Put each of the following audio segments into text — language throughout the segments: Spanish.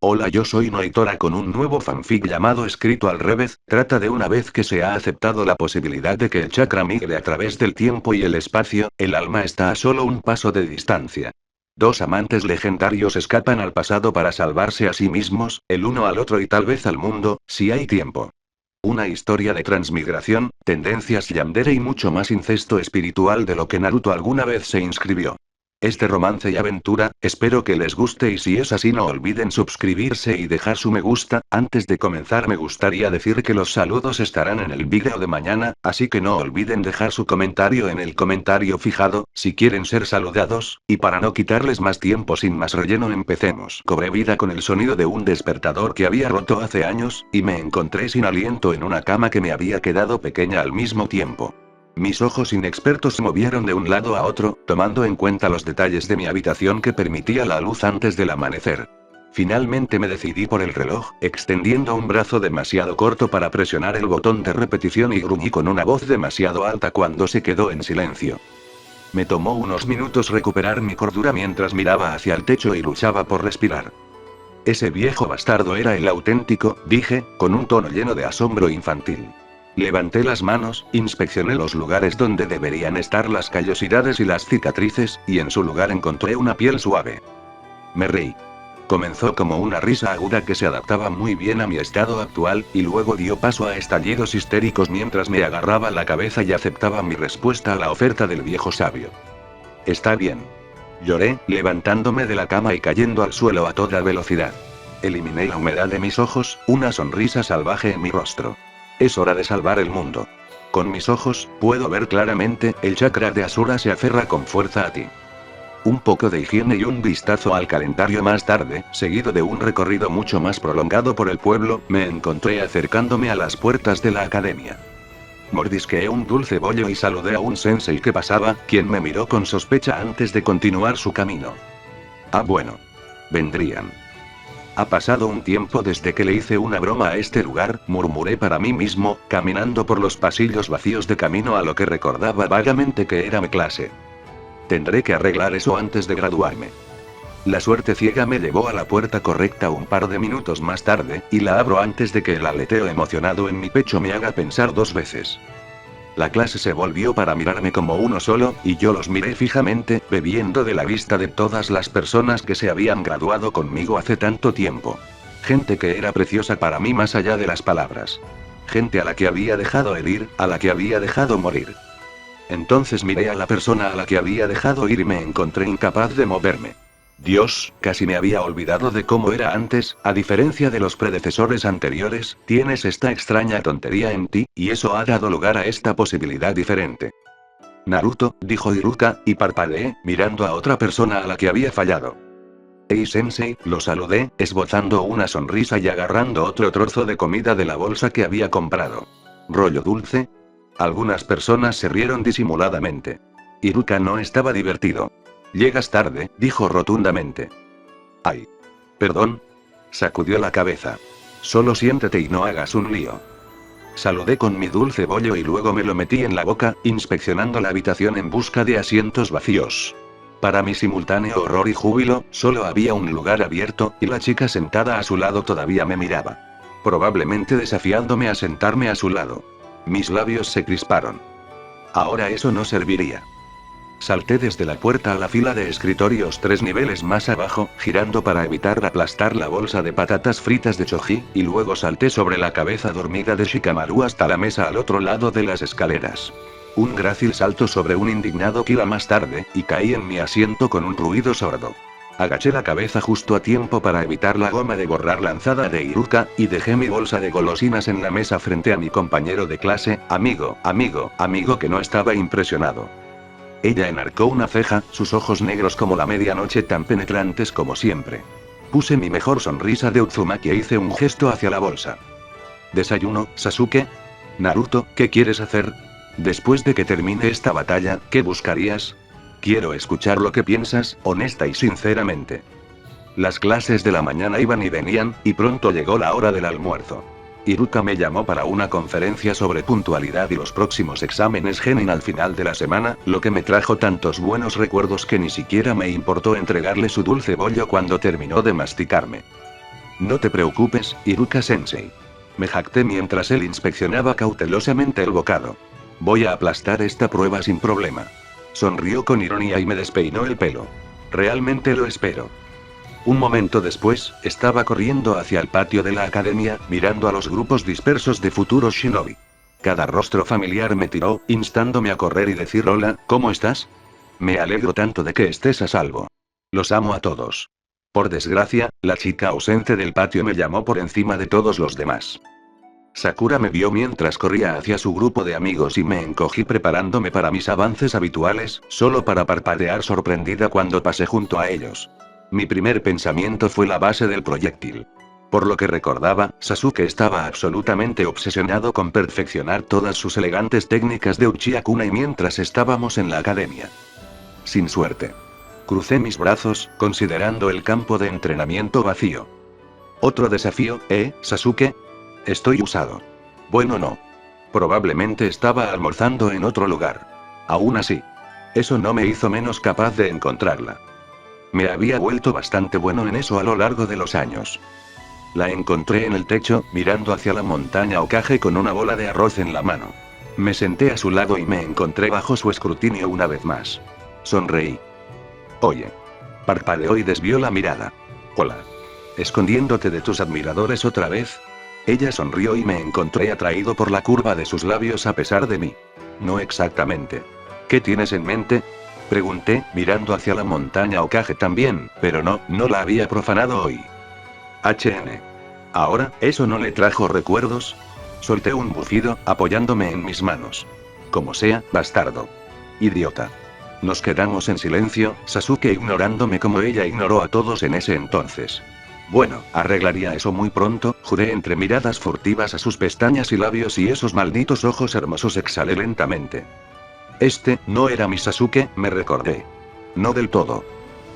Hola, yo soy Noitora con un nuevo fanfic llamado Escrito al revés. Trata de una vez que se ha aceptado la posibilidad de que el chakra migre a través del tiempo y el espacio, el alma está a solo un paso de distancia. Dos amantes legendarios escapan al pasado para salvarse a sí mismos, el uno al otro y tal vez al mundo, si hay tiempo. Una historia de transmigración, tendencias yandere y mucho más incesto espiritual de lo que Naruto alguna vez se inscribió. Este romance y aventura, espero que les guste y si es así no olviden suscribirse y dejar su me gusta. Antes de comenzar me gustaría decir que los saludos estarán en el vídeo de mañana, así que no olviden dejar su comentario en el comentario fijado, si quieren ser saludados, y para no quitarles más tiempo sin más relleno empecemos. Cobré vida con el sonido de un despertador que había roto hace años, y me encontré sin aliento en una cama que me había quedado pequeña al mismo tiempo. Mis ojos inexpertos se movieron de un lado a otro, tomando en cuenta los detalles de mi habitación que permitía la luz antes del amanecer. Finalmente me decidí por el reloj, extendiendo un brazo demasiado corto para presionar el botón de repetición y gruñí con una voz demasiado alta cuando se quedó en silencio. Me tomó unos minutos recuperar mi cordura mientras miraba hacia el techo y luchaba por respirar. Ese viejo bastardo era el auténtico, dije, con un tono lleno de asombro infantil. Levanté las manos, inspeccioné los lugares donde deberían estar las callosidades y las cicatrices, y en su lugar encontré una piel suave. Me reí. Comenzó como una risa aguda que se adaptaba muy bien a mi estado actual, y luego dio paso a estallidos histéricos mientras me agarraba la cabeza y aceptaba mi respuesta a la oferta del viejo sabio. Está bien. Lloré, levantándome de la cama y cayendo al suelo a toda velocidad. Eliminé la humedad de mis ojos, una sonrisa salvaje en mi rostro. Es hora de salvar el mundo. Con mis ojos, puedo ver claramente, el chakra de Asura se aferra con fuerza a ti. Un poco de higiene y un vistazo al calendario más tarde, seguido de un recorrido mucho más prolongado por el pueblo, me encontré acercándome a las puertas de la academia. Mordisqueé un dulce bollo y saludé a un sensei que pasaba, quien me miró con sospecha antes de continuar su camino. Ah, bueno. Vendrían. Ha pasado un tiempo desde que le hice una broma a este lugar, murmuré para mí mismo, caminando por los pasillos vacíos de camino a lo que recordaba vagamente que era mi clase. Tendré que arreglar eso antes de graduarme. La suerte ciega me llevó a la puerta correcta un par de minutos más tarde, y la abro antes de que el aleteo emocionado en mi pecho me haga pensar dos veces. La clase se volvió para mirarme como uno solo, y yo los miré fijamente, bebiendo de la vista de todas las personas que se habían graduado conmigo hace tanto tiempo. Gente que era preciosa para mí más allá de las palabras. Gente a la que había dejado herir, a la que había dejado morir. Entonces miré a la persona a la que había dejado ir y me encontré incapaz de moverme. Dios, casi me había olvidado de cómo era antes, a diferencia de los predecesores anteriores, tienes esta extraña tontería en ti, y eso ha dado lugar a esta posibilidad diferente. Naruto, dijo Iruka, y parpadeé, mirando a otra persona a la que había fallado. Hey sensei, lo saludé, esbozando una sonrisa y agarrando otro trozo de comida de la bolsa que había comprado. ¿Rollo dulce? Algunas personas se rieron disimuladamente. Iruka no estaba divertido. Llegas tarde, dijo rotundamente. Ay. Perdón. Sacudió la cabeza. Solo siéntate y no hagas un lío. Saludé con mi dulce bollo y luego me lo metí en la boca, inspeccionando la habitación en busca de asientos vacíos. Para mi simultáneo horror y júbilo, solo había un lugar abierto, y la chica sentada a su lado todavía me miraba. Probablemente desafiándome a sentarme a su lado. Mis labios se crisparon. Ahora eso no serviría. Salté desde la puerta a la fila de escritorios 3 niveles más abajo, girando para evitar aplastar la bolsa de patatas fritas de Choji, y luego salté sobre la cabeza dormida de Shikamaru hasta la mesa al otro lado de las escaleras. Un grácil salto sobre un indignado Kira más tarde, y caí en mi asiento con un ruido sordo. Agaché la cabeza justo a tiempo para evitar la goma de borrar lanzada de Iruka, y dejé mi bolsa de golosinas en la mesa frente a mi compañero de clase, amigo que no estaba impresionado. Ella enarcó una ceja, sus ojos negros como la medianoche tan penetrantes como siempre. Puse mi mejor sonrisa de Uzumaki e hice un gesto hacia la bolsa. ¿Desayuno, Sasuke? Naruto, ¿qué quieres hacer? Después de que termine esta batalla, ¿qué buscarías? Quiero escuchar lo que piensas, honesta y sinceramente. Las clases de la mañana iban y venían, y pronto llegó la hora del almuerzo. Iruka me llamó para una conferencia sobre puntualidad y los próximos exámenes genin al final de la semana, lo que me trajo tantos buenos recuerdos que ni siquiera me importó entregarle su dulce bollo cuando terminó de masticarme. No te preocupes, Iruka-sensei. Me jacté mientras él inspeccionaba cautelosamente el bocado. Voy a aplastar esta prueba sin problema. Sonrió con ironía y me despeinó el pelo. Realmente lo espero. Un momento después, estaba corriendo hacia el patio de la academia, mirando a los grupos dispersos de futuros shinobi. Cada rostro familiar me tiró, instándome a correr y decir hola, ¿cómo estás? Me alegro tanto de que estés a salvo. Los amo a todos. Por desgracia, la chica ausente del patio me llamó por encima de todos los demás. Sakura me vio mientras corría hacia su grupo de amigos y me encogí preparándome para mis avances habituales, solo para parpadear sorprendida cuando pasé junto a ellos. Mi primer pensamiento fue la base del proyectil. Por lo que recordaba, Sasuke estaba absolutamente obsesionado con perfeccionar todas sus elegantes técnicas de Uchiha Kunai mientras estábamos en la academia. Sin suerte. Crucé mis brazos, considerando el campo de entrenamiento vacío. Otro desafío, Sasuke? Estoy usado. Bueno, no. Probablemente estaba almorzando en otro lugar. Aún así. Eso no me hizo menos capaz de encontrarla. Me había vuelto bastante bueno en eso a lo largo de los años. La encontré en el techo, mirando hacia la montaña Hokage con una bola de arroz en la mano. Me senté a su lado y me encontré bajo su escrutinio una vez más. Sonreí. Oye. Parpadeó y desvió la mirada. Hola. ¿Escondiéndote de tus admiradores otra vez? Ella sonrió y me encontré atraído por la curva de sus labios a pesar de mí. No exactamente. ¿Qué tienes en mente? Pregunté, mirando hacia la montaña Hokage también, pero no la había profanado hoy. Ahora, ¿eso no le trajo recuerdos? Solté un bufido, apoyándome en mis manos. Como sea, bastardo. Idiota. Nos quedamos en silencio, Sasuke ignorándome como ella ignoró a todos en ese entonces. Bueno, arreglaría eso muy pronto, juré entre miradas furtivas a sus pestañas y labios y esos malditos ojos hermosos exhalé lentamente. Este, no era mi Sasuke, me recordé. No del todo.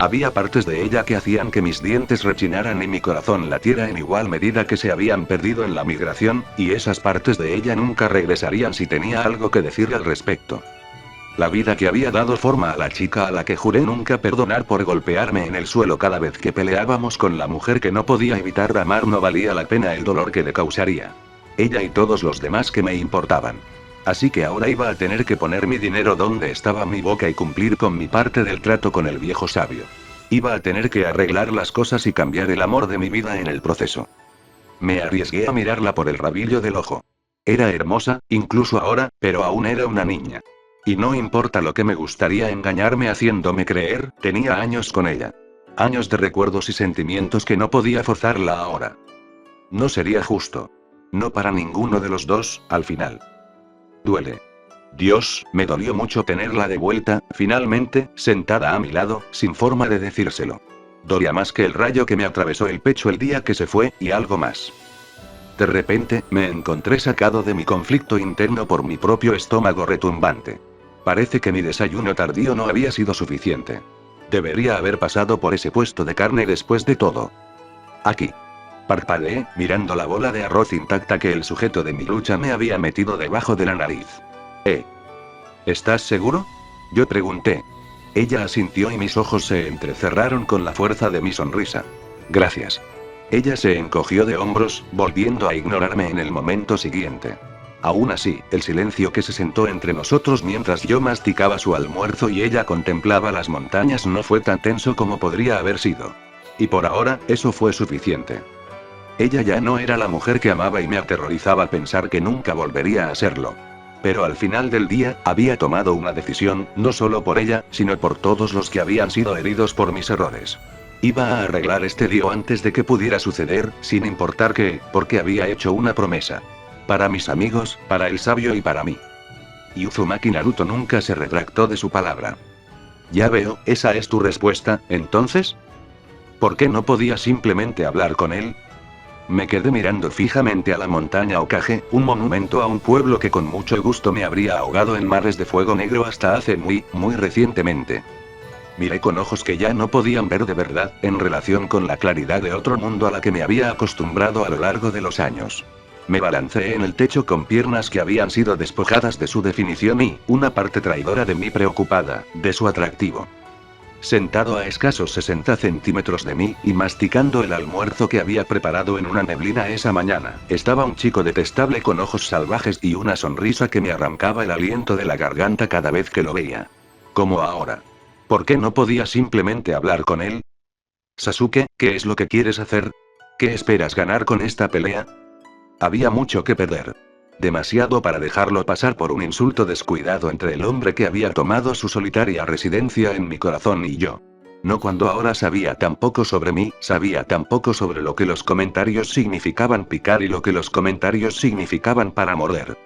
Había partes de ella que hacían que mis dientes rechinaran y mi corazón latiera en igual medida que se habían perdido en la migración, y esas partes de ella nunca regresarían si tenía algo que decir al respecto. La vida que había dado forma a la chica a la que juré nunca perdonar por golpearme en el suelo cada vez que peleábamos con la mujer que no podía evitar amar no valía la pena el dolor que le causaría. Ella y todos los demás que me importaban. Así que ahora iba a tener que poner mi dinero donde estaba mi boca y cumplir con mi parte del trato con el viejo sabio. Iba a tener que arreglar las cosas y cambiar el amor de mi vida en el proceso. Me arriesgué a mirarla por el rabillo del ojo. Era hermosa, incluso ahora, pero aún era una niña. Y no importa lo que me gustaría engañarme haciéndome creer, tenía años con ella. Años de recuerdos y sentimientos que no podía forzarla ahora. No sería justo. No para ninguno de los dos, al final. Duele. Dios, me dolió mucho tenerla de vuelta, finalmente, sentada a mi lado, sin forma de decírselo. Dolía más que el rayo que me atravesó el pecho el día que se fue, y algo más. De repente, me encontré sacado de mi conflicto interno por mi propio estómago retumbante. Parece que mi desayuno tardío no había sido suficiente. Debería haber pasado por ese puesto de carne después de todo. Aquí. Parpadeé, mirando la bola de arroz intacta que el sujeto de mi lucha me había metido debajo de la nariz. ¿Estás seguro? Yo pregunté. Ella asintió y mis ojos se entrecerraron con la fuerza de mi sonrisa. Gracias. Ella se encogió de hombros, volviendo a ignorarme en el momento siguiente. Aún así, el silencio que se sentó entre nosotros mientras yo masticaba su almuerzo y ella contemplaba las montañas no fue tan tenso como podría haber sido. Y por ahora, eso fue suficiente. Ella ya no era la mujer que amaba y me aterrorizaba pensar que nunca volvería a serlo. Pero al final del día, había tomado una decisión, no solo por ella, sino por todos los que habían sido heridos por mis errores. Iba a arreglar este lío antes de que pudiera suceder, sin importar qué, porque había hecho una promesa. Para mis amigos, para el sabio y para mí. Y Uzumaki Naruto nunca se retractó de su palabra. Ya veo, esa es tu respuesta, entonces. ¿Por qué no podía simplemente hablar con él? Me quedé mirando fijamente a la montaña Hokage, un monumento a un pueblo que con mucho gusto me habría ahogado en mares de fuego negro hasta hace muy recientemente. Miré con ojos que ya no podían ver de verdad, en relación con la claridad de otro mundo a la que me había acostumbrado a lo largo de los años. Me balanceé en el techo con piernas que habían sido despojadas de su definición y, una parte traidora de mí preocupada, de su atractivo. Sentado a escasos 60 centímetros de mí, y masticando el almuerzo que había preparado en una neblina esa mañana, estaba un chico detestable con ojos salvajes y una sonrisa que me arrancaba el aliento de la garganta cada vez que lo veía. Como ahora. ¿Por qué no podía simplemente hablar con él? Sasuke, ¿qué es lo que quieres hacer? ¿Qué esperas ganar con esta pelea? Había mucho que perder. Demasiado para dejarlo pasar por un insulto descuidado entre el hombre que había tomado su solitaria residencia en mi corazón y yo. No cuando ahora sabía tan poco sobre mí, sabía tan poco sobre lo que los comentarios significaban picar y lo que los comentarios significaban para morder.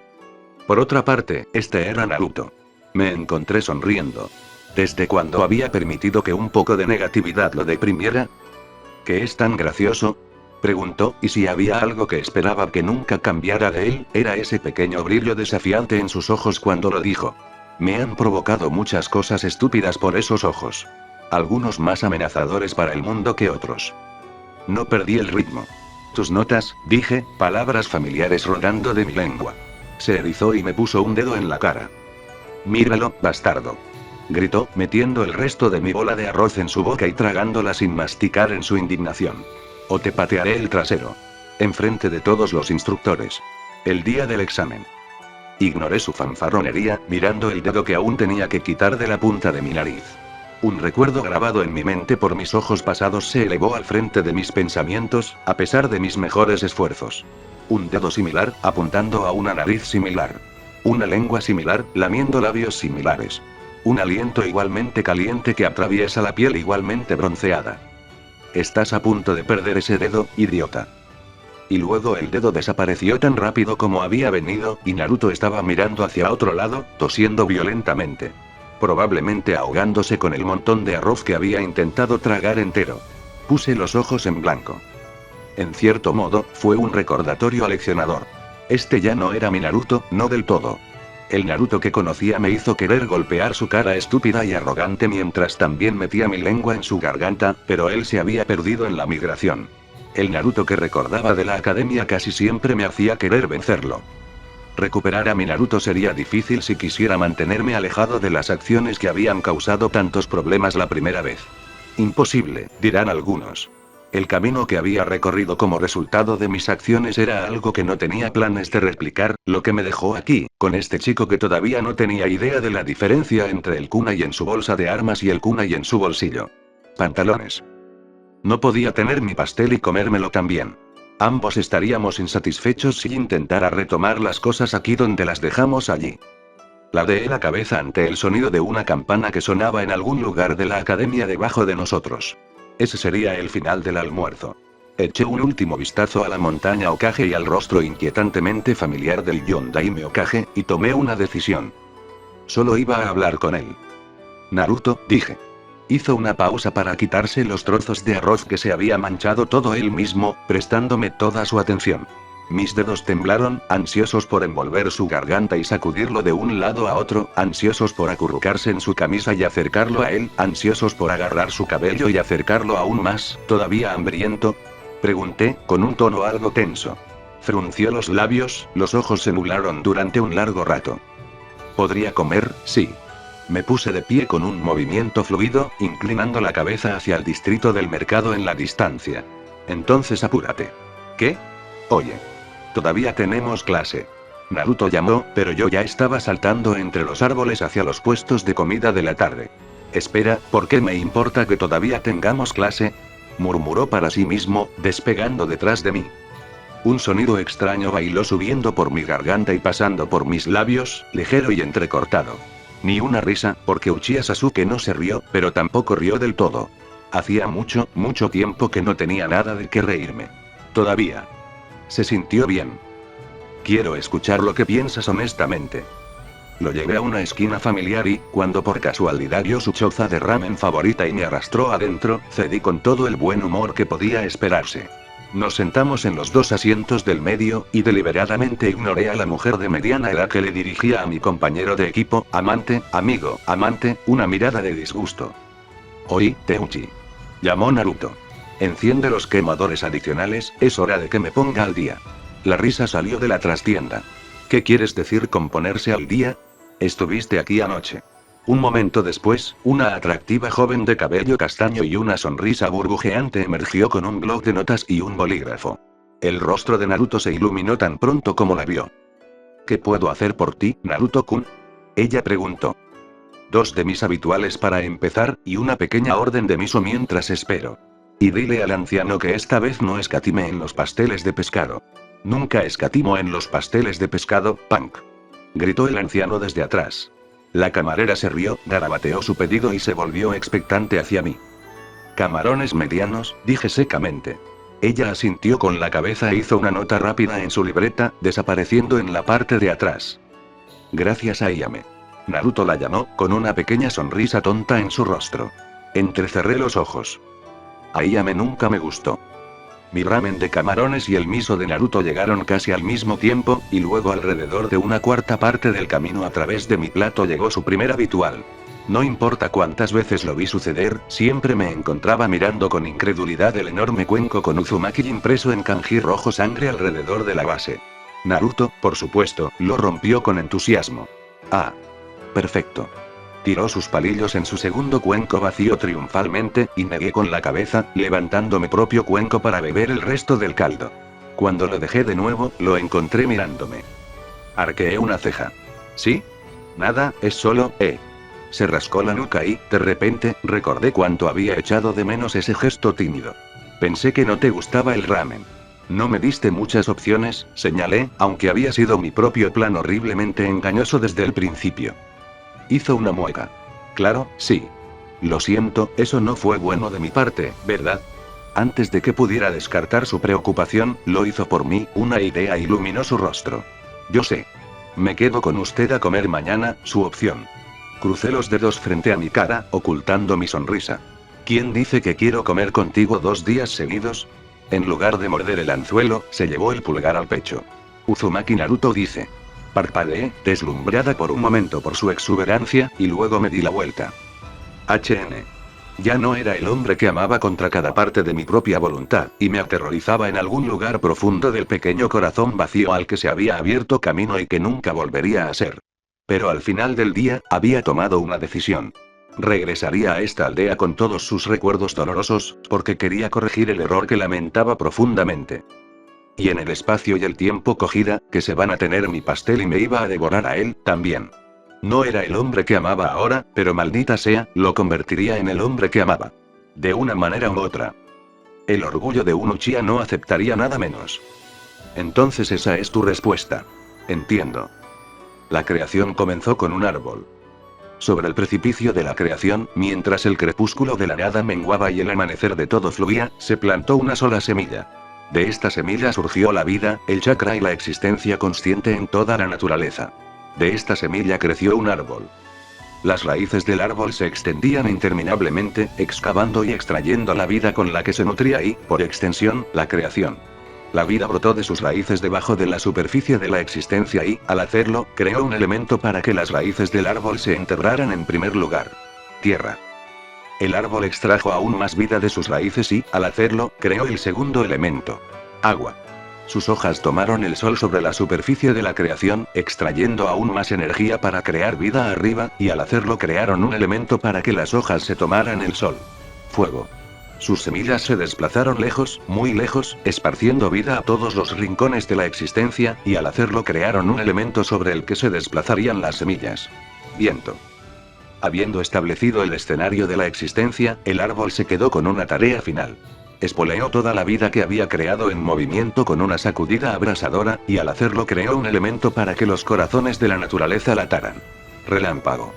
Por otra parte, este era Naruto. Me encontré sonriendo. ¿Desde cuándo había permitido que un poco de negatividad lo deprimiera? ¿Qué es tan gracioso? Preguntó, y si había algo que esperaba que nunca cambiara de él, era ese pequeño brillo desafiante en sus ojos cuando lo dijo. Me han provocado muchas cosas estúpidas por esos ojos. Algunos más amenazadores para el mundo que otros. No perdí el ritmo. Tus notas, dije, palabras familiares rodando de mi lengua. Se erizó y me puso un dedo en la cara. Míralo, bastardo. Gritó, metiendo el resto de mi bola de arroz en su boca y tragándola sin masticar en su indignación. O te patearé el trasero. Enfrente de todos los instructores. El día del examen. Ignoré su fanfarronería, mirando el dedo que aún tenía que quitar de la punta de mi nariz. Un recuerdo grabado en mi mente por mis ojos pasados se elevó al frente de mis pensamientos, a pesar de mis mejores esfuerzos. Un dedo similar, apuntando a una nariz similar. Una lengua similar, lamiendo labios similares. Un aliento igualmente caliente que atraviesa la piel igualmente bronceada. Estás a punto de perder ese dedo, idiota. Y luego el dedo desapareció tan rápido como había venido, y Naruto estaba mirando hacia otro lado, tosiendo violentamente. Probablemente ahogándose con el montón de arroz que había intentado tragar entero. Puse los ojos en blanco. En cierto modo, fue un recordatorio aleccionador. Este ya no era mi Naruto, no del todo. El Naruto que conocía me hizo querer golpear su cara estúpida y arrogante mientras también metía mi lengua en su garganta, pero él se había perdido en la migración. El Naruto que recordaba de la academia casi siempre me hacía querer vencerlo. Recuperar a mi Naruto sería difícil si quisiera mantenerme alejado de las acciones que habían causado tantos problemas la primera vez. Imposible, dirán algunos. El camino que había recorrido como resultado de mis acciones era algo que no tenía planes de replicar, lo que me dejó aquí, con este chico que todavía no tenía idea de la diferencia entre el kunai en su bolsa de armas y el kunai en su bolsillo. Pantalones. No podía tener mi pastel y comérmelo también. Ambos estaríamos insatisfechos si intentara retomar las cosas aquí donde las dejamos allí. Ladeé la cabeza ante el sonido de una campana que sonaba en algún lugar de la academia debajo de nosotros. Ese sería el final del almuerzo. Eché un último vistazo a la montaña Hokage y al rostro inquietantemente familiar del Yondaime Hokage, y tomé una decisión. Solo iba a hablar con él. Naruto, dije. Hizo una pausa para quitarse los trozos de arroz que se había manchado todo él mismo, prestándome toda su atención. Mis dedos temblaron, ansiosos por envolver su garganta y sacudirlo de un lado a otro, ansiosos por acurrucarse en su camisa y acercarlo a él, ansiosos por agarrar su cabello y acercarlo aún más, todavía hambriento. Pregunté, con un tono algo tenso. Frunció los labios, los ojos se nublaron durante un largo rato. ¿Podría comer? Sí. Me puse de pie con un movimiento fluido, inclinando la cabeza hacia el distrito del mercado en la distancia. Entonces apúrate. ¿Qué? Oye. Todavía tenemos clase. Naruto llamó, pero yo ya estaba saltando entre los árboles hacia los puestos de comida de la tarde. Espera, ¿por qué me importa que todavía tengamos clase? Murmuró para sí mismo, despegando detrás de mí. Un sonido extraño bailó subiendo por mi garganta y pasando por mis labios, ligero y entrecortado. Ni una risa, porque Uchiha Sasuke no se rió, pero tampoco rió del todo. Hacía mucho, mucho tiempo que no tenía nada de qué reírme. Todavía. Se sintió bien. Quiero escuchar lo que piensas honestamente. Lo llevé a una esquina familiar y, cuando por casualidad vio su choza de ramen favorita y me arrastró adentro, cedí con todo el buen humor que podía esperarse. Nos sentamos en los dos asientos del medio, y deliberadamente ignoré a la mujer de mediana edad que le dirigía a mi compañero de equipo, amante, amigo, amante, una mirada de disgusto. Oí, Teuchi. Llamó Naruto. Enciende los quemadores adicionales, es hora de que me ponga al día. La risa salió de la trastienda. ¿Qué quieres decir con ponerse al día? Estuviste aquí anoche. Un momento después, una atractiva joven de cabello castaño y una sonrisa burbujeante emergió con un bloc de notas y un bolígrafo. El rostro de Naruto se iluminó tan pronto como la vio. ¿Qué puedo hacer por ti, Naruto-kun? Ella preguntó. 2 de mis habituales para empezar, y una pequeña orden de miso mientras espero. Y dile al anciano que esta vez no escatime en los pasteles de pescado. Nunca escatimo en los pasteles de pescado, Punk. Gritó el anciano desde atrás. La camarera se rió, garabateó su pedido y se volvió expectante hacia mí. Camarones medianos, dije secamente. Ella asintió con la cabeza e hizo una nota rápida en su libreta, desapareciendo en la parte de atrás. Gracias a Ayame. Naruto la llamó, con una pequeña sonrisa tonta en su rostro. Entrecerré los ojos. Ayame nunca me gustó. Mi ramen de camarones y el miso de Naruto llegaron casi al mismo tiempo, y luego alrededor de una cuarta parte del camino a través de mi plato llegó su primer habitual. No importa cuántas veces lo vi suceder, siempre me encontraba mirando con incredulidad el enorme cuenco con Uzumaki impreso en kanji rojo sangre alrededor de la base. Naruto, por supuesto, lo rompió con entusiasmo. Ah. Perfecto. Tiró sus palillos en su segundo cuenco vacío triunfalmente, y negué con la cabeza, levantando mi propio cuenco para beber el resto del caldo. Cuando lo dejé de nuevo, lo encontré mirándome. Arqueé una ceja. ¿Sí? Nada, es solo, Se rascó la nuca y, de repente, recordé cuánto había echado de menos ese gesto tímido. Pensé que no te gustaba el ramen. No me diste muchas opciones, señalé, aunque había sido mi propio plan horriblemente engañoso desde el principio. Hizo una mueca. Claro, sí. Lo siento, eso no fue bueno de mi parte, ¿verdad? Antes de que pudiera descartar su preocupación, lo hizo por mí, una idea iluminó su rostro. Yo sé. Me quedo con usted a comer mañana, su opción. Crucé los dedos frente a mi cara, ocultando mi sonrisa. ¿Quién dice que quiero comer contigo 2 días seguidos? En lugar de morder el anzuelo, se llevó el pulgar al pecho. Uzumaki Naruto dice. Parpadeé, deslumbrada por un momento por su exuberancia, y luego me di la vuelta. HN. Ya no era el hombre que amaba contra cada parte de mi propia voluntad, y me aterrorizaba en algún lugar profundo del pequeño corazón vacío al que se había abierto camino y que nunca volvería a ser. Pero al final del día, había tomado una decisión. Regresaría a esta aldea con todos sus recuerdos dolorosos, porque quería corregir el error que lamentaba profundamente. Y en el espacio y el tiempo cogida, que se van a tener mi pastel y me iba a devorar a él, también. No era el hombre que amaba ahora, pero maldita sea, lo convertiría en el hombre que amaba. De una manera u otra. El orgullo de un Uchiha no aceptaría nada menos. Entonces esa es tu respuesta. Entiendo. La creación comenzó con un árbol. Sobre el precipicio de la creación, mientras el crepúsculo de la nada menguaba y el amanecer de todo fluía, se plantó una sola semilla. De esta semilla surgió la vida, el chakra y la existencia consciente en toda la naturaleza. De esta semilla creció un árbol. Las raíces del árbol se extendían interminablemente, excavando y extrayendo la vida con la que se nutría y, por extensión, la creación. La vida brotó de sus raíces debajo de la superficie de la existencia y, al hacerlo, creó un elemento para que las raíces del árbol se enterraran en primer lugar. Tierra. El árbol extrajo aún más vida de sus raíces y, al hacerlo, creó el segundo elemento. Agua. Sus hojas tomaron el sol sobre la superficie de la creación, extrayendo aún más energía para crear vida arriba, y al hacerlo crearon un elemento para que las hojas se tomaran el sol. Fuego. Sus semillas se desplazaron lejos, muy lejos, esparciendo vida a todos los rincones de la existencia, y al hacerlo crearon un elemento sobre el que se desplazarían las semillas. Viento. Habiendo establecido el escenario de la existencia, el árbol se quedó con una tarea final. Espoleó toda la vida que había creado en movimiento con una sacudida abrasadora, y al hacerlo creó un elemento para que los corazones de la naturaleza lataran. Relámpago.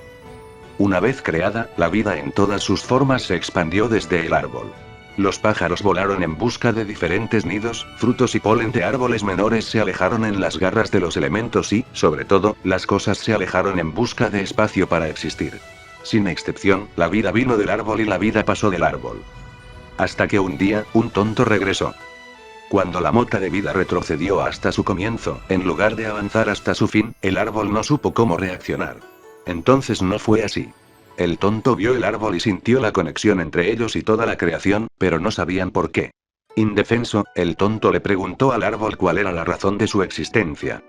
Una vez creada, la vida en todas sus formas se expandió desde el árbol. Los pájaros volaron en busca de diferentes nidos, frutos y polen de árboles menores se alejaron en las garras de los elementos y, sobre todo, las cosas se alejaron en busca de espacio para existir. Sin excepción, la vida vino del árbol y la vida pasó del árbol. Hasta que un día, un tonto regresó. Cuando la mota de vida retrocedió hasta su comienzo, en lugar de avanzar hasta su fin, el árbol no supo cómo reaccionar. Entonces no fue así. El tonto vio el árbol y sintió la conexión entre ellos y toda la creación, pero no sabían por qué. Indefenso, el tonto le preguntó al árbol cuál era la razón de su existencia.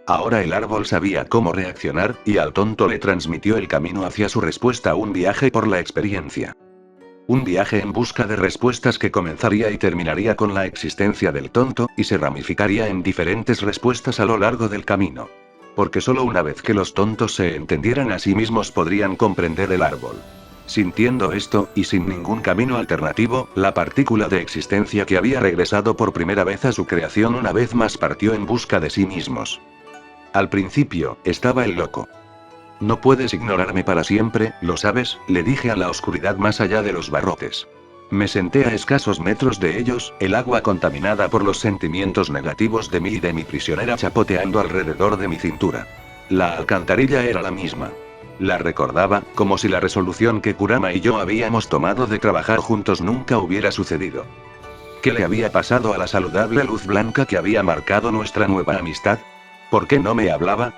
Ahora el árbol sabía cómo reaccionar, y al tonto le transmitió el camino hacia su respuesta a un viaje por la experiencia. Un viaje en busca de respuestas que comenzaría y terminaría con la existencia del tonto, y se ramificaría en diferentes respuestas a lo largo del camino. Porque solo una vez que los tontos se entendieran a sí mismos podrían comprender el árbol. Sintiendo esto, y sin ningún camino alternativo, la partícula de existencia que había regresado por primera vez a su creación una vez más partió en busca de sí mismos. Al principio, estaba el loco. No puedes ignorarme para siempre, ¿lo sabes?, le dije a la oscuridad más allá de los barrotes. Me senté a escasos metros de ellos, el agua contaminada por los sentimientos negativos de mí y de mi prisionera chapoteando alrededor de mi cintura. La alcantarilla era la misma. La recordaba, como si la resolución que Kurama y yo habíamos tomado de trabajar juntos nunca hubiera sucedido. ¿Qué le había pasado a la saludable luz blanca que había marcado nuestra nueva amistad? ¿Por qué no me hablaba?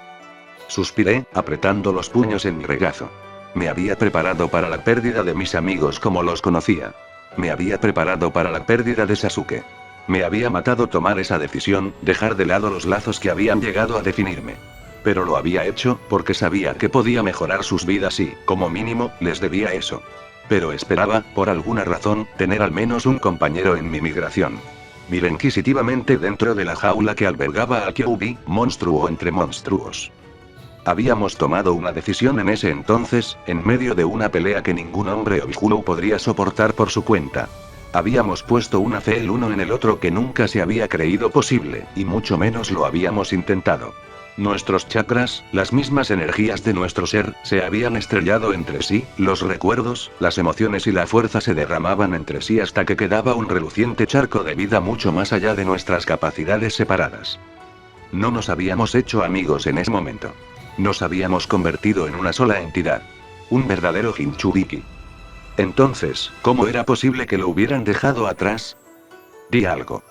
Suspiré, apretando los puños en mi regazo. Me había preparado para la pérdida de mis amigos como los conocía. Me había preparado para la pérdida de Sasuke. Me había matado tomar esa decisión, dejar de lado los lazos que habían llegado a definirme. Pero lo había hecho, porque sabía que podía mejorar sus vidas y, como mínimo, les debía eso. Pero esperaba, por alguna razón, tener al menos un compañero en mi migración. Miré inquisitivamente dentro de la jaula que albergaba a Kyoubi, monstruo entre monstruos. Habíamos tomado una decisión en ese entonces, en medio de una pelea que ningún hombre o Bihulu podría soportar por su cuenta. Habíamos puesto una fe el uno en el otro que nunca se había creído posible, y mucho menos lo habíamos intentado. Nuestros chakras, las mismas energías de nuestro ser, se habían estrellado entre sí, los recuerdos, las emociones y la fuerza se derramaban entre sí hasta que quedaba un reluciente charco de vida mucho más allá de nuestras capacidades separadas. No nos habíamos hecho amigos en ese momento. Nos habíamos convertido en una sola entidad. Un verdadero Jinchuriki. Entonces, ¿cómo era posible que lo hubieran dejado atrás? Di algo.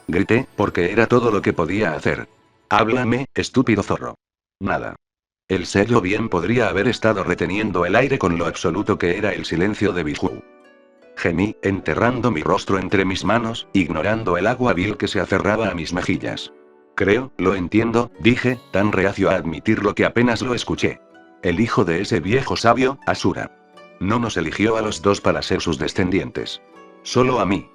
Grité, porque era todo lo que podía hacer. Háblame, estúpido zorro. Nada. El sello bien podría haber estado reteniendo el aire con lo absoluto que era el silencio de Bihou. Gemí, enterrando mi rostro entre mis manos, ignorando el agua vil que se aferraba a mis mejillas. Creo, lo entiendo, dije, tan reacio a admitirlo que apenas lo escuché. El hijo de ese viejo sabio, Asura. No nos eligió a los dos para ser sus descendientes. Solo a mí.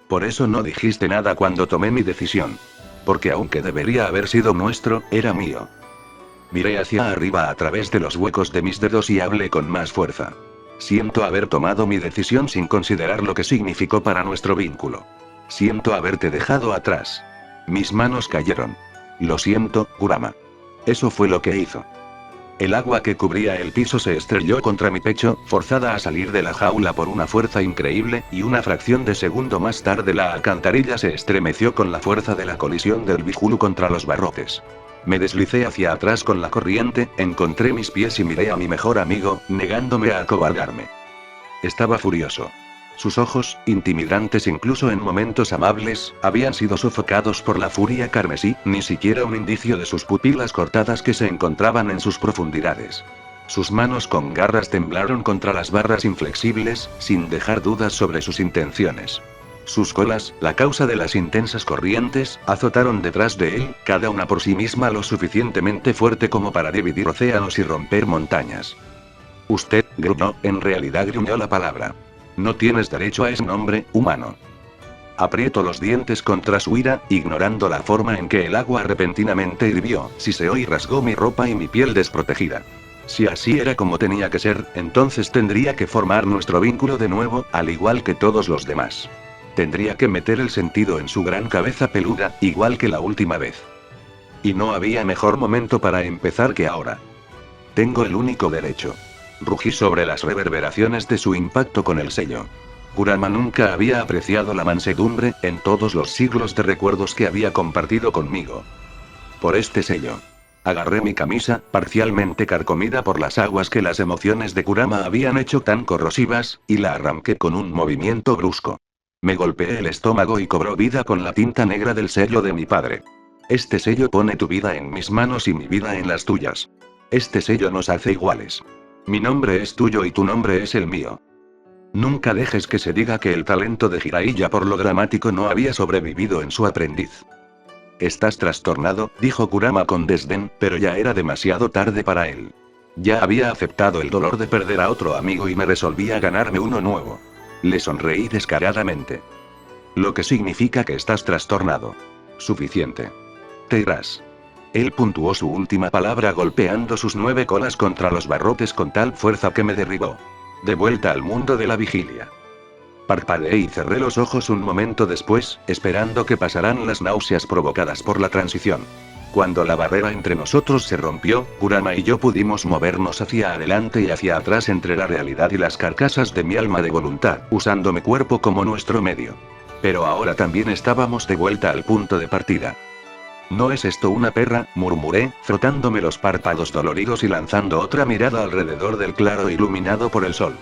Por eso no dijiste nada cuando tomé mi decisión. Porque aunque debería haber sido nuestro, era mío. Miré hacia arriba a través de los huecos de mis dedos y hablé con más fuerza. Siento haber tomado mi decisión sin considerar lo que significó para nuestro vínculo. Siento haberte dejado atrás. Mis manos cayeron. Lo siento, Kurama. Eso fue lo que hizo. El agua que cubría el piso se estrelló contra mi pecho, forzada a salir de la jaula por una fuerza increíble, y una fracción de segundo más tarde la alcantarilla se estremeció con la fuerza de la colisión del Bihulu contra los barrotes. Me deslicé hacia atrás con la corriente, encontré mis pies y miré a mi mejor amigo, negándome a acobardarme. Estaba furioso. Sus ojos, intimidantes incluso en momentos amables, habían sido sofocados por la furia carmesí, ni siquiera un indicio de sus pupilas cortadas que se encontraban en sus profundidades. Sus manos con garras temblaron contra las barras inflexibles, sin dejar dudas sobre sus intenciones. Sus colas, la causa de las intensas corrientes, azotaron detrás de él, cada una por sí misma lo suficientemente fuerte como para dividir océanos y romper montañas. Usted, gruñó, en realidad gruñó la palabra. No tienes derecho a ese nombre, humano. Aprieto los dientes contra su ira, ignorando la forma en que el agua repentinamente hirvió, siseó y rasgó mi ropa y mi piel desprotegida. Si así era como tenía que ser, entonces tendría que formar nuestro vínculo de nuevo, al igual que todos los demás. Tendría que meter el sentido en su gran cabeza peluda, igual que la última vez. Y no había mejor momento para empezar que ahora. Tengo el único derecho. Rugí sobre las reverberaciones de su impacto con el sello. Kurama nunca había apreciado la mansedumbre, en todos los siglos de recuerdos que había compartido conmigo. Por este sello. Agarré mi camisa, parcialmente carcomida por las aguas que las emociones de Kurama habían hecho tan corrosivas, y la arranqué con un movimiento brusco. Me golpeé el estómago y cobró vida con la tinta negra del sello de mi padre. Este sello pone tu vida en mis manos y mi vida en las tuyas. Este sello nos hace iguales. Mi nombre es tuyo y tu nombre es el mío. Nunca dejes que se diga que el talento de Jiraiya por lo dramático no había sobrevivido en su aprendiz. Estás trastornado, dijo Kurama con desdén, pero ya era demasiado tarde para él. Ya había aceptado el dolor de perder a otro amigo y me resolví a ganarme uno nuevo. Le sonreí descaradamente. Lo que significa que estás trastornado. Suficiente. Te irás. Él puntuó su última palabra golpeando sus 9 colas contra los barrotes con tal fuerza que me derribó. De vuelta al mundo de la vigilia. Parpadeé y cerré los ojos un momento después, esperando que pasaran las náuseas provocadas por la transición. Cuando la barrera entre nosotros se rompió, Kurama y yo pudimos movernos hacia adelante y hacia atrás entre la realidad y las carcasas de mi alma de voluntad, usando mi cuerpo como nuestro medio. Pero ahora también estábamos de vuelta al punto de partida. ¿No es esto una perra?, murmuré, frotándome los párpados doloridos y lanzando otra mirada alrededor del claro iluminado por el sol.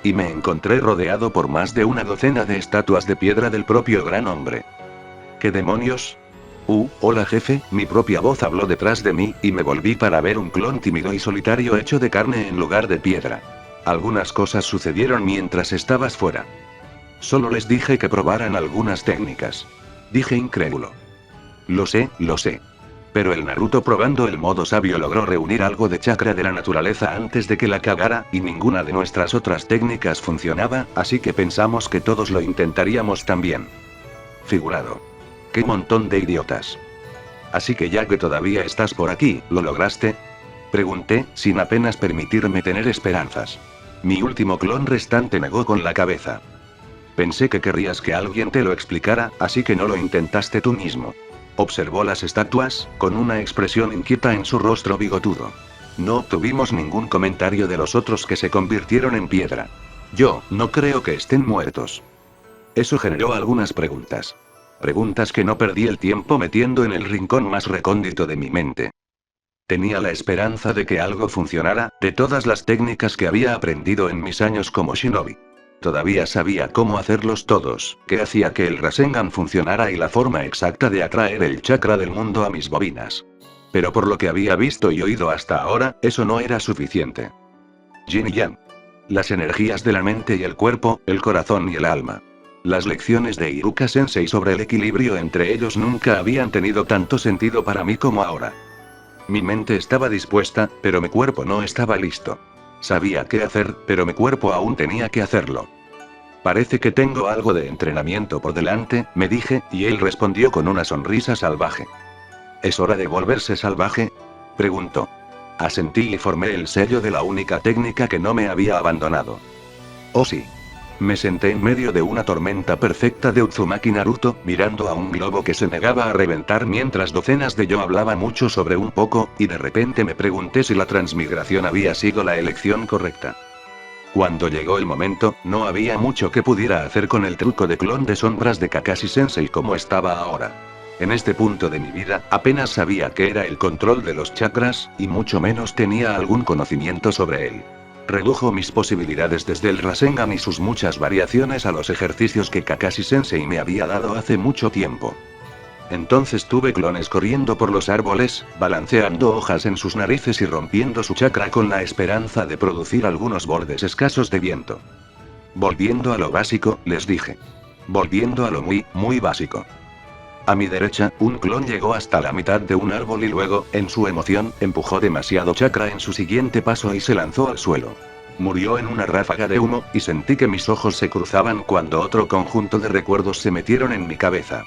Y me encontré rodeado por más de una docena de estatuas de piedra del propio gran hombre. ¿Qué demonios? Hola jefe, mi propia voz habló detrás de mí, y me volví para ver un clon tímido y solitario hecho de carne en lugar de piedra. Algunas cosas sucedieron mientras estabas fuera. Solo les dije que probaran algunas técnicas. Dije incrédulo. Lo sé. Pero el Naruto probando el modo sabio logró reunir algo de chakra de la naturaleza antes de que la cagara, y ninguna de nuestras otras técnicas funcionaba, así que pensamos que todos lo intentaríamos también. Figurado. ¡Qué montón de idiotas! Así que ya que todavía estás por aquí, ¿lo lograste? Pregunté, sin apenas permitirme tener esperanzas. Mi último clon restante negó con la cabeza. Pensé que querrías que alguien te lo explicara, así que no lo intentaste tú mismo. Observó las estatuas, con una expresión inquieta en su rostro bigotudo. No obtuvimos ningún comentario de los otros que se convirtieron en piedra. Yo, no creo que estén muertos. Eso generó algunas preguntas. Preguntas que no perdí el tiempo metiendo en el rincón más recóndito de mi mente. Tenía la esperanza de que algo funcionara, de todas las técnicas que había aprendido en mis años como shinobi. Todavía sabía cómo hacerlos todos, qué hacía que el Rasengan funcionara y la forma exacta de atraer el chakra del mundo a mis bobinas. Pero por lo que había visto y oído hasta ahora, eso no era suficiente. Yin y Yang. Las energías de la mente y el cuerpo, el corazón y el alma. Las lecciones de Iruka Sensei sobre el equilibrio entre ellos nunca habían tenido tanto sentido para mí como ahora. Mi mente estaba dispuesta, pero mi cuerpo no estaba listo. Sabía qué hacer, pero mi cuerpo aún tenía que hacerlo. Parece que tengo algo de entrenamiento por delante, me dije, y él respondió con una sonrisa salvaje. ¿Es hora de volverse salvaje?, preguntó. Asentí y formé el sello de la única técnica que no me había abandonado. Oh sí. Me senté en medio de una tormenta perfecta de Uzumaki Naruto, mirando a un globo que se negaba a reventar mientras docenas de yo hablaba mucho sobre un poco, y de repente me pregunté si la transmigración había sido la elección correcta. Cuando llegó el momento, no había mucho que pudiera hacer con el truco de clon de sombras de Kakashi Sensei como estaba ahora. En este punto de mi vida, apenas sabía qué era el control de los chakras, y mucho menos tenía algún conocimiento sobre él. Redujo mis posibilidades desde el Rasengan y sus muchas variaciones a los ejercicios que Kakashi Sensei me había dado hace mucho tiempo. Entonces tuve clones corriendo por los árboles, balanceando hojas en sus narices y rompiendo su chakra con la esperanza de producir algunos bordes escasos de viento. Volviendo a lo básico, les dije. Volviendo a lo muy básico. A mi derecha, un clon llegó hasta la mitad de un árbol y luego, en su emoción, empujó demasiado chakra en su siguiente paso y se lanzó al suelo. Murió en una ráfaga de humo, y sentí que mis ojos se cruzaban cuando otro conjunto de recuerdos se metieron en mi cabeza.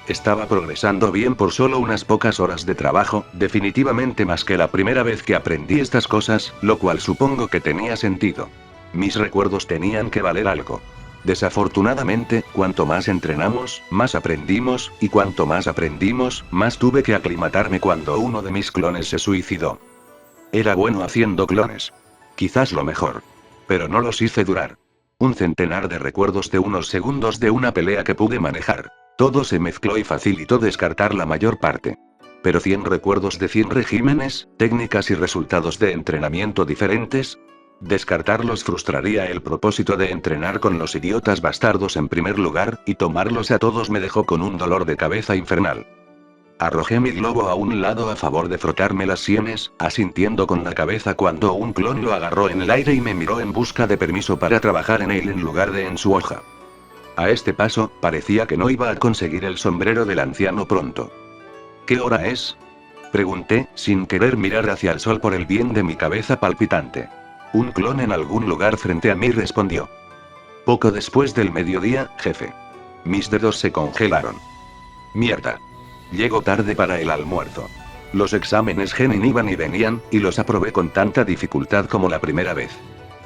Estaba progresando bien por solo unas pocas horas de trabajo, definitivamente más que la primera vez que aprendí estas cosas, lo cual supongo que tenía sentido. Mis recuerdos tenían que valer algo. Desafortunadamente, cuanto más entrenamos, más aprendimos, y cuanto más aprendimos, más tuve que aclimatarme cuando uno de mis clones se suicidó. Era bueno haciendo clones. Quizás lo mejor. Pero no los hice durar. Un centenar de recuerdos de unos segundos de una pelea que pude manejar. Todo se mezcló y facilitó descartar la mayor parte. Pero 100 recuerdos de 100 regímenes, técnicas y resultados de entrenamiento diferentes. Descartarlos frustraría el propósito de entrenar con los idiotas bastardos en primer lugar, y tomarlos a todos me dejó con un dolor de cabeza infernal. Arrojé mi globo a un lado a favor de frotarme las sienes, asintiendo con la cabeza cuando un clon lo agarró en el aire y me miró en busca de permiso para trabajar en él en lugar de en su hoja. A este paso, parecía que no iba a conseguir el sombrero del anciano pronto. ¿Qué hora es? Pregunté, sin querer mirar hacia el sol por el bien de mi cabeza palpitante. Un clon en algún lugar frente a mí respondió. Poco después del mediodía, jefe. Mis dedos se congelaron. Mierda. Llego tarde para el almuerzo. Los exámenes genin iban y venían, y los aprobé con tanta dificultad como la primera vez.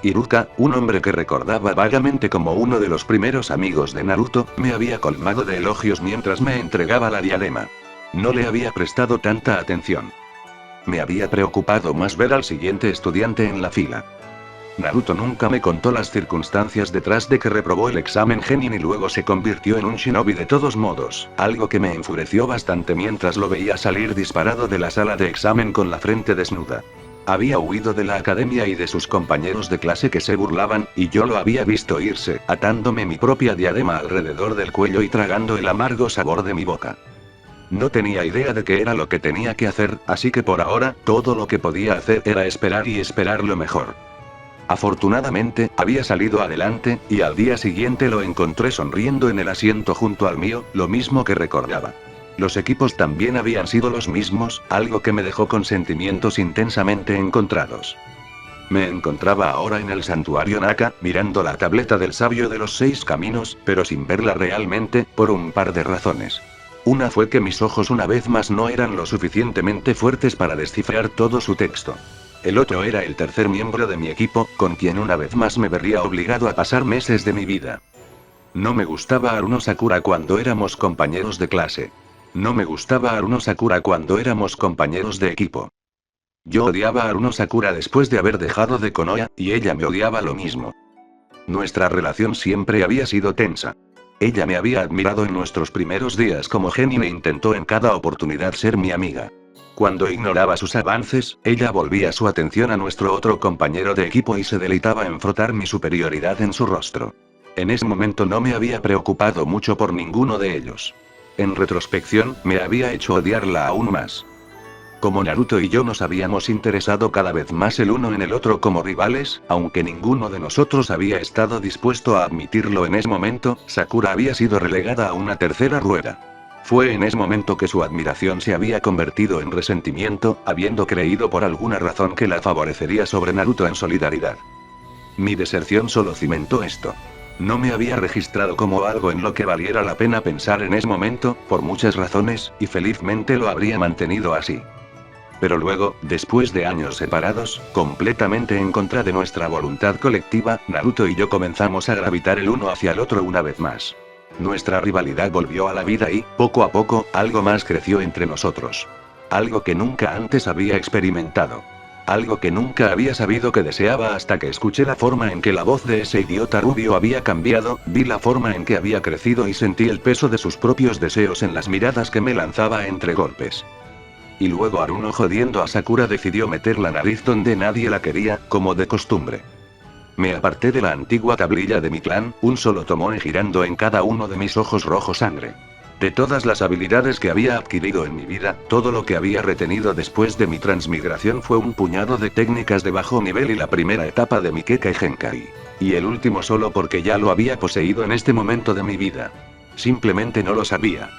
Iruka, un hombre que recordaba vagamente como uno de los primeros amigos de Naruto, me había colmado de elogios mientras me entregaba la diadema. No le había prestado tanta atención. Me había preocupado más ver al siguiente estudiante en la fila. Naruto nunca me contó las circunstancias detrás de que reprobó el examen genin y luego se convirtió en un shinobi de todos modos, algo que me enfureció bastante mientras lo veía salir disparado de la sala de examen con la frente desnuda. Había huido de la academia y de sus compañeros de clase que se burlaban, y yo lo había visto irse, atándome mi propia diadema alrededor del cuello y tragando el amargo sabor de mi boca. No tenía idea de qué era lo que tenía que hacer, así que por ahora, todo lo que podía hacer era esperar y esperar lo mejor. Afortunadamente, había salido adelante, y al día siguiente lo encontré sonriendo en el asiento junto al mío, lo mismo que recordaba. Los equipos también habían sido los mismos, algo que me dejó con sentimientos intensamente encontrados. Me encontraba ahora en el santuario Naka, mirando la tableta del sabio de los 6 caminos, pero sin verla realmente, por un par de razones. Una fue que mis ojos una vez más no eran lo suficientemente fuertes para descifrar todo su texto. El otro era el tercer miembro de mi equipo, con quien una vez más me vería obligado a pasar meses de mi vida. No me gustaba Aruno Sakura cuando éramos compañeros de clase. No me gustaba Aruno Sakura cuando éramos compañeros de equipo. Yo odiaba a Aruno Sakura después de haber dejado de Konoha, y ella me odiaba lo mismo. Nuestra relación siempre había sido tensa. Ella me había admirado en nuestros primeros días como genin e intentó en cada oportunidad ser mi amiga. Cuando ignoraba sus avances, ella volvía su atención a nuestro otro compañero de equipo y se deleitaba en frotar mi superioridad en su rostro. En ese momento no me había preocupado mucho por ninguno de ellos. En retrospección, me había hecho odiarla aún más. Como Naruto y yo nos habíamos interesado cada vez más el uno en el otro como rivales, aunque ninguno de nosotros había estado dispuesto a admitirlo en ese momento, Sakura había sido relegada a una tercera rueda. Fue en ese momento que su admiración se había convertido en resentimiento, habiendo creído por alguna razón que la favorecería sobre Naruto en solidaridad. Mi deserción solo cimentó esto. No me había registrado como algo en lo que valiera la pena pensar en ese momento, por muchas razones, y felizmente lo habría mantenido así. Pero luego, después de años separados, completamente en contra de nuestra voluntad colectiva, Naruto y yo comenzamos a gravitar el uno hacia el otro una vez más. Nuestra rivalidad volvió a la vida y, poco a poco, algo más creció entre nosotros. Algo que nunca antes había experimentado. Algo que nunca había sabido que deseaba hasta que escuché la forma en que la voz de ese idiota rubio había cambiado, vi la forma en que había crecido y sentí el peso de sus propios deseos en las miradas que me lanzaba entre golpes. Y luego Aruno jodiendo a Sakura decidió meter la nariz donde nadie la quería, como de costumbre. Me aparté de la antigua tablilla de mi clan, un solo tomoe girando en cada uno de mis ojos rojo sangre. De todas las habilidades que había adquirido en mi vida, todo lo que había retenido después de mi transmigración fue un puñado de técnicas de bajo nivel y la primera etapa de mi Kekai Genkai. Y el último solo porque ya lo había poseído en este momento de mi vida. Simplemente no lo sabía.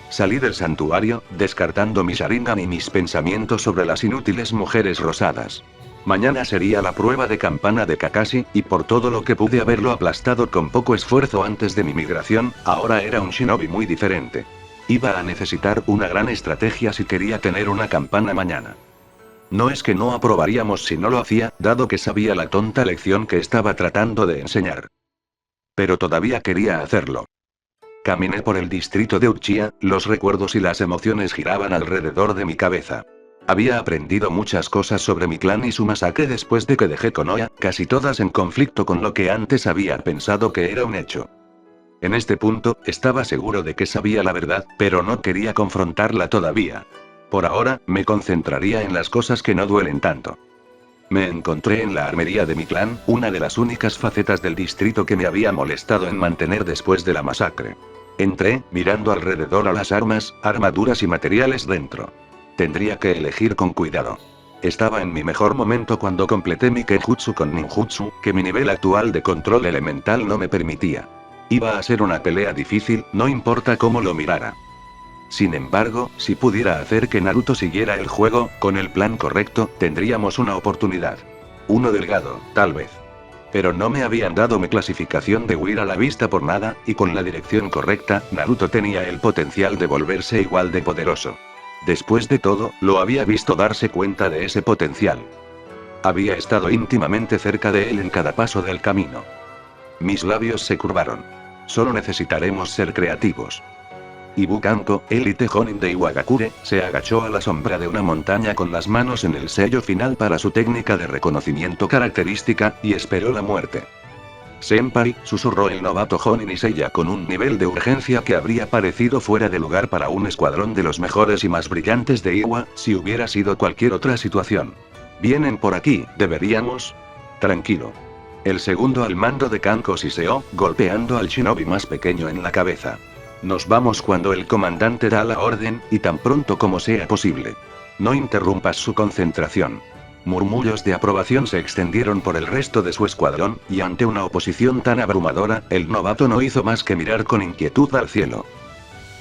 Salí del santuario, descartando mi Sharingan y mis pensamientos sobre las inútiles mujeres rosadas. Mañana sería la prueba de campana de Kakashi, y por todo lo que pude haberlo aplastado con poco esfuerzo antes de mi migración, ahora era un shinobi muy diferente. Iba a necesitar una gran estrategia si quería tener una campana mañana. No es que no aprobaríamos si no lo hacía, dado que sabía la tonta lección que estaba tratando de enseñar. Pero todavía quería hacerlo. Caminé por el distrito de Uchiha, los recuerdos y las emociones giraban alrededor de mi cabeza. Había aprendido muchas cosas sobre mi clan y su masacre después de que dejé Konoha, casi todas en conflicto con lo que antes había pensado que era un hecho. En este punto, estaba seguro de que sabía la verdad, pero no quería confrontarla todavía. Por ahora, me concentraría en las cosas que no duelen tanto. Me encontré en la armería de mi clan, una de las únicas facetas del distrito que me había molestado en mantener después de la masacre. Entré, mirando alrededor a las armas, armaduras y materiales dentro. Tendría que elegir con cuidado. Estaba en mi mejor momento cuando completé mi Kenjutsu con Ninjutsu, que mi nivel actual de control elemental no me permitía. Iba a ser una pelea difícil, no importa cómo lo mirara. Sin embargo, si pudiera hacer que Naruto siguiera el juego, con el plan correcto, tendríamos una oportunidad. Uno delgado, tal vez. Pero no me habían dado mi clasificación de Weir a la vista por nada, y con la dirección correcta, Naruto tenía el potencial de volverse igual de poderoso. Después de todo, lo había visto darse cuenta de ese potencial. Había estado íntimamente cerca de él en cada paso del camino. Mis labios se curvaron. Solo necesitaremos ser creativos. Ibu Kanko, élite Jonin de Iwagakure, se agachó a la sombra de una montaña con las manos en el sello final para su técnica de reconocimiento característica, y esperó la muerte. Senpai, susurró el novato Jonin Seiya con un nivel de urgencia que habría parecido fuera de lugar para un escuadrón de los mejores y más brillantes de Iwa, si hubiera sido cualquier otra situación. Vienen por aquí, ¿deberíamos? Tranquilo. El segundo al mando de Kanko siseó, golpeando al shinobi más pequeño en la cabeza. Nos vamos cuando el comandante da la orden, y tan pronto como sea posible. No interrumpas su concentración. Murmullos de aprobación se extendieron por el resto de su escuadrón, y ante una oposición tan abrumadora, el novato no hizo más que mirar con inquietud al cielo.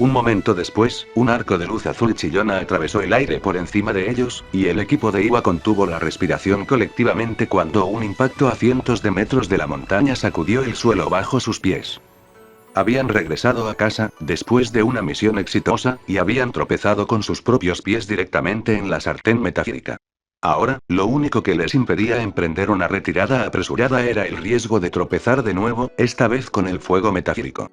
Un momento después, un arco de luz azul chillona atravesó el aire por encima de ellos, y el equipo de Iwa contuvo la respiración colectivamente cuando un impacto a cientos de metros de la montaña sacudió el suelo bajo sus pies. Habían regresado a casa, después de una misión exitosa, y habían tropezado con sus propios pies directamente en la sartén metafírica. Ahora, lo único que les impedía emprender una retirada apresurada era el riesgo de tropezar de nuevo, esta vez con el fuego metafírico.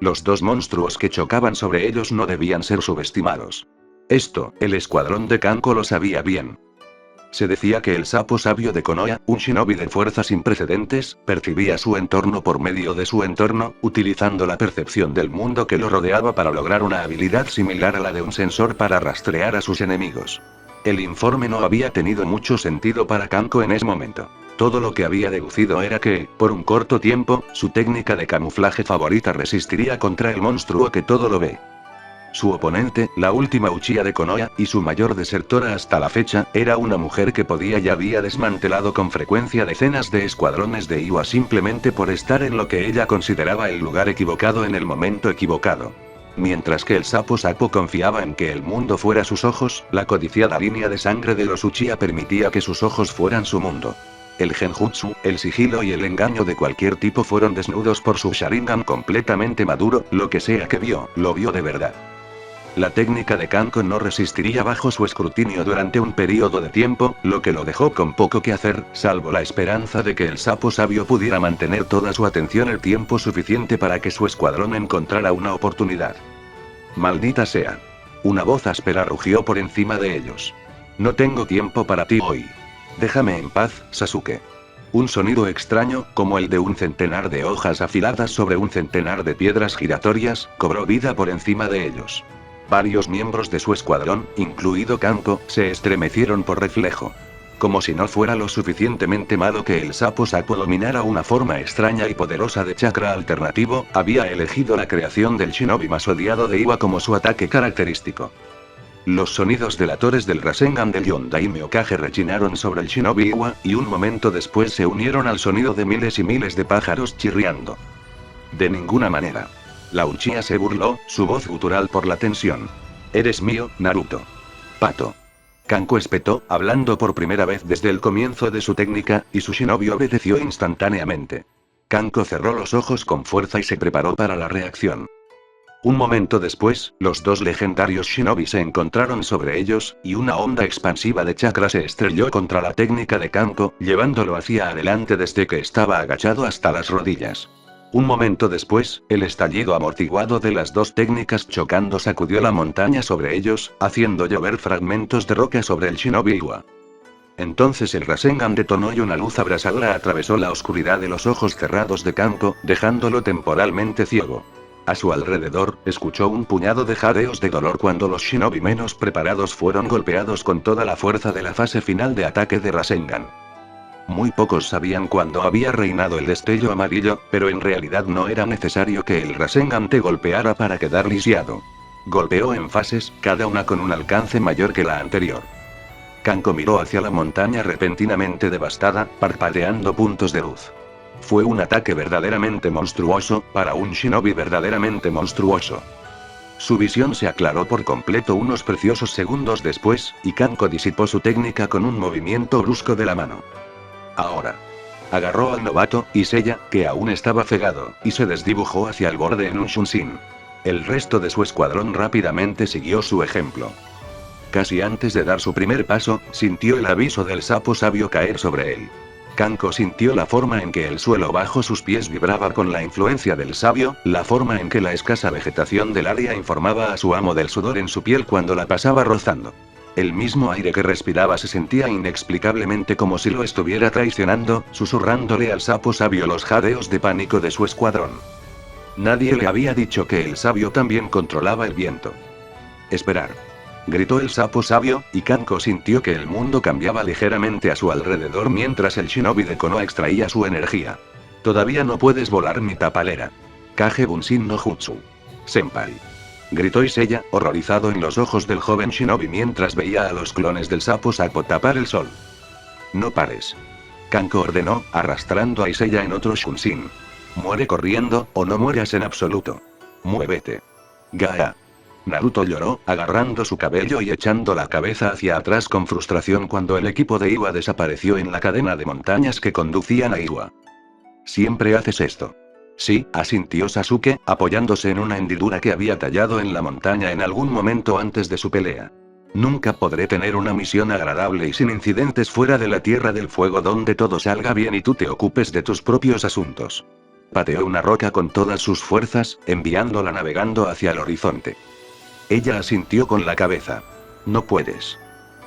Los dos monstruos que chocaban sobre ellos no debían ser subestimados. Esto, el escuadrón de Kanko lo sabía bien. Se decía que el sapo sabio de Konoha, un shinobi de fuerza sin precedentes, percibía su entorno por medio de su entorno, utilizando la percepción del mundo que lo rodeaba para lograr una habilidad similar a la de un sensor para rastrear a sus enemigos. El informe no había tenido mucho sentido para Kanko en ese momento. Todo lo que había deducido era que, por un corto tiempo, su técnica de camuflaje favorita resistiría contra el monstruo que todo lo ve. Su oponente, la última Uchiha de Konoha, y su mayor desertora hasta la fecha, era una mujer que podía y había desmantelado con frecuencia decenas de escuadrones de Iwa simplemente por estar en lo que ella consideraba el lugar equivocado en el momento equivocado. Mientras que el sapo confiaba en que el mundo fuera sus ojos, la codiciada línea de sangre de los Uchiha permitía que sus ojos fueran su mundo. El genjutsu, el sigilo y el engaño de cualquier tipo fueron desnudos por su Sharingan completamente maduro, lo que sea que vio, lo vio de verdad. La técnica de Kanko no resistiría bajo su escrutinio durante un periodo de tiempo, lo que lo dejó con poco que hacer, salvo la esperanza de que el sapo sabio pudiera mantener toda su atención el tiempo suficiente para que su escuadrón encontrara una oportunidad. Maldita sea. Una voz áspera rugió por encima de ellos. No tengo tiempo para ti hoy. Déjame en paz, Sasuke. Un sonido extraño, como el de un centenar de hojas afiladas sobre un centenar de piedras giratorias, cobró vida por encima de ellos. Varios miembros de su escuadrón, incluido Kanko, se estremecieron por reflejo. Como si no fuera lo suficientemente malo que el sapo dominara una forma extraña y poderosa de chakra alternativo, había elegido la creación del shinobi más odiado de Iwa como su ataque característico. Los sonidos delatores del Rasengan del Yondaime Hokage rechinaron sobre el shinobi Iwa, y un momento después se unieron al sonido de miles y miles de pájaros chirriando. De ninguna manera. La Uchiha se burló, su voz gutural por la tensión. Eres mío, Naruto. Pato. Kanko espetó, hablando por primera vez desde el comienzo de su técnica, y su shinobi obedeció instantáneamente. Kanko cerró los ojos con fuerza y se preparó para la reacción. Un momento después, los dos legendarios shinobi se encontraron sobre ellos, y una onda expansiva de chakra se estrelló contra la técnica de Kanko, llevándolo hacia adelante desde que estaba agachado hasta las rodillas. Un momento después, el estallido amortiguado de las dos técnicas chocando sacudió la montaña sobre ellos, haciendo llover fragmentos de roca sobre el shinobi Iwa. Entonces el Rasengan detonó y una luz abrasadora atravesó la oscuridad de los ojos cerrados de Kanko, dejándolo temporalmente ciego. A su alrededor, escuchó un puñado de jadeos de dolor cuando los shinobi menos preparados fueron golpeados con toda la fuerza de la fase final de ataque de Rasengan. Muy pocos sabían cuándo había reinado el destello amarillo, pero en realidad no era necesario que el Rasengan te golpeara para quedar lisiado. Golpeó en fases, cada una con un alcance mayor que la anterior. Kanko miró hacia la montaña repentinamente devastada, parpadeando puntos de luz. Fue un ataque verdaderamente monstruoso, para un shinobi verdaderamente monstruoso. Su visión se aclaró por completo unos preciosos segundos después, y Kanko disipó su técnica con un movimiento brusco de la mano. Ahora. Agarró al novato, y Seiya, que aún estaba cegado, y se desdibujó hacia el borde en un Shunshin. El resto de su escuadrón rápidamente siguió su ejemplo. Casi antes de dar su primer paso, sintió el aviso del sapo sabio caer sobre él. Kanko sintió la forma en que el suelo bajo sus pies vibraba con la influencia del sabio, la forma en que la escasa vegetación del área informaba a su amo del sudor en su piel cuando la pasaba rozando. El mismo aire que respiraba se sentía inexplicablemente como si lo estuviera traicionando, susurrándole al sapo sabio los jadeos de pánico de su escuadrón. Nadie le había dicho que el sabio también controlaba el viento. Esperar. Gritó el sapo sabio, y Kanko sintió que el mundo cambiaba ligeramente a su alrededor mientras el shinobi de Konoha extraía su energía. Todavía no puedes volar mi tapalera. Kage Bunshin no Jutsu. Senpai. Gritó Seiya, horrorizado en los ojos del joven shinobi mientras veía a los clones del sapo sapo tapar el sol. No pares. Kanko ordenó, arrastrando a Seiya en otro Shunshin. Muere corriendo, o no mueras en absoluto. Muévete. Gaa. Naruto lloró, agarrando su cabello y echando la cabeza hacia atrás con frustración cuando el equipo de Iwa desapareció en la cadena de montañas que conducían a Iwa. Siempre haces esto. Sí, asintió Sasuke, apoyándose en una hendidura que había tallado en la montaña en algún momento antes de su pelea. Nunca podré tener una misión agradable y sin incidentes fuera de la Tierra del Fuego donde todo salga bien y tú te ocupes de tus propios asuntos. Pateó una roca con todas sus fuerzas, enviándola navegando hacia el horizonte. Ella asintió con la cabeza. No puedes.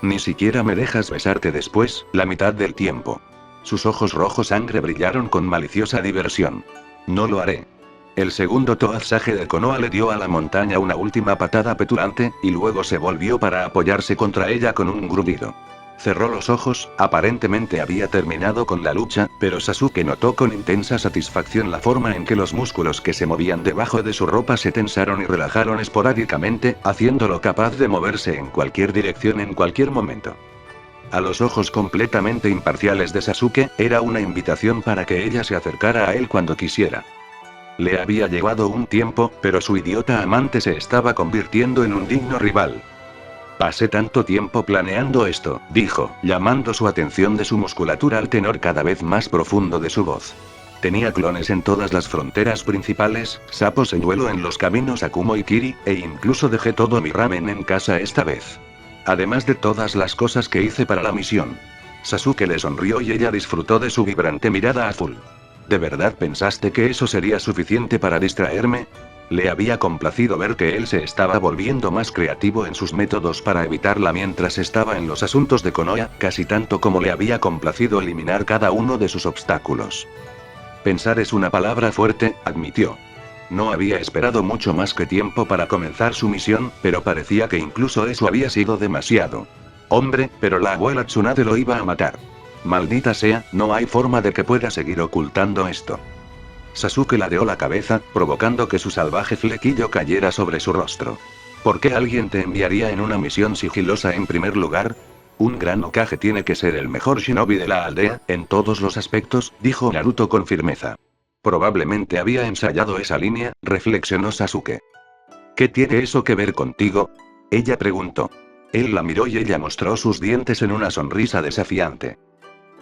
Ni siquiera me dejas besarte después, la mitad del tiempo. Sus ojos rojos sangre brillaron con maliciosa diversión. No lo haré. El segundo Toazage de Konoha le dio a la montaña una última patada petulante, y luego se volvió para apoyarse contra ella con un gruñido. Cerró los ojos, aparentemente había terminado con la lucha, pero Sasuke notó con intensa satisfacción la forma en que los músculos que se movían debajo de su ropa se tensaron y relajaron esporádicamente, haciéndolo capaz de moverse en cualquier dirección en cualquier momento. A los ojos completamente imparciales de Sasuke, era una invitación para que ella se acercara a él cuando quisiera. Le había llevado un tiempo, pero su idiota amante se estaba convirtiendo en un digno rival. Pasé tanto tiempo planeando esto, dijo, llamando su atención de su musculatura al tenor cada vez más profundo de su voz. Tenía clones en todas las fronteras principales, sapos en duelo en los caminos a Kumo y Kiri, e incluso dejé todo mi ramen en casa esta vez. Además de todas las cosas que hice para la misión. Sasuke le sonrió y ella disfrutó de su vibrante mirada azul. ¿De verdad pensaste que eso sería suficiente para distraerme? Le había complacido ver que él se estaba volviendo más creativo en sus métodos para evitarla mientras estaba en los asuntos de Konoha, casi tanto como le había complacido eliminar cada uno de sus obstáculos. Pensar es una palabra fuerte, admitió. No había esperado mucho más que tiempo para comenzar su misión, pero parecía que incluso eso había sido demasiado. Hombre, pero la abuela Tsunade lo iba a matar. Maldita sea, no hay forma de que pueda seguir ocultando esto. Sasuke ladeó la cabeza, provocando que su salvaje flequillo cayera sobre su rostro. ¿Por qué alguien te enviaría en una misión sigilosa en primer lugar? Un gran Hokage tiene que ser el mejor shinobi de la aldea, en todos los aspectos, dijo Naruto con firmeza. Probablemente había ensayado esa línea, reflexionó Sasuke. ¿Qué tiene eso que ver contigo? Ella preguntó. Él la miró y ella mostró sus dientes en una sonrisa desafiante.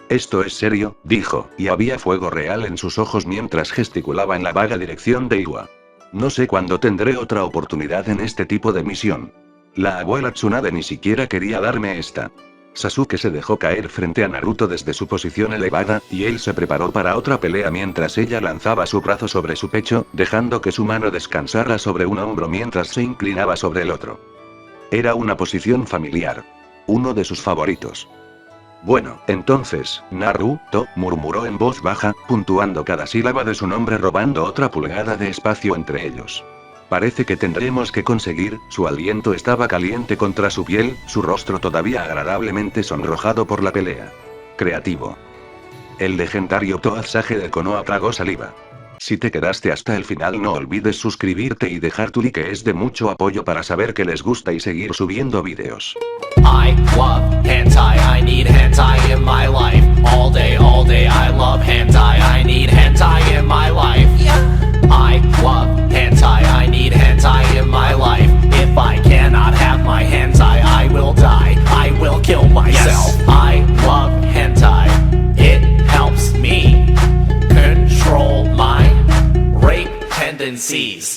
Esto es serio, dijo, y había fuego real en sus ojos mientras gesticulaba en la vaga dirección de Iwa. No sé cuándo tendré otra oportunidad en este tipo de misión. La abuela Tsunade ni siquiera quería darme esta. Sasuke se dejó caer frente a Naruto desde su posición elevada, y él se preparó para otra pelea mientras ella lanzaba su brazo sobre su pecho, dejando que su mano descansara sobre un hombro mientras se inclinaba sobre el otro. Era una posición familiar. Uno de sus favoritos. Bueno, entonces, Naruto, murmuró en voz baja, puntuando cada sílaba de su nombre robando otra pulgada de espacio entre ellos. Parece que tendremos que conseguir, su aliento estaba caliente contra su piel, su rostro todavía agradablemente sonrojado por la pelea. Creativo. El legendario Toazage de Konoha tragó saliva. Si te quedaste hasta el final no olvides suscribirte y dejar tu like, es de mucho apoyo para saber que les gusta y seguir subiendo vídeos. I love hentai, I need hentai in my life. All day, I love hentai, I need hentai in my life. I love hentai, I need hentai in my life. tendencies.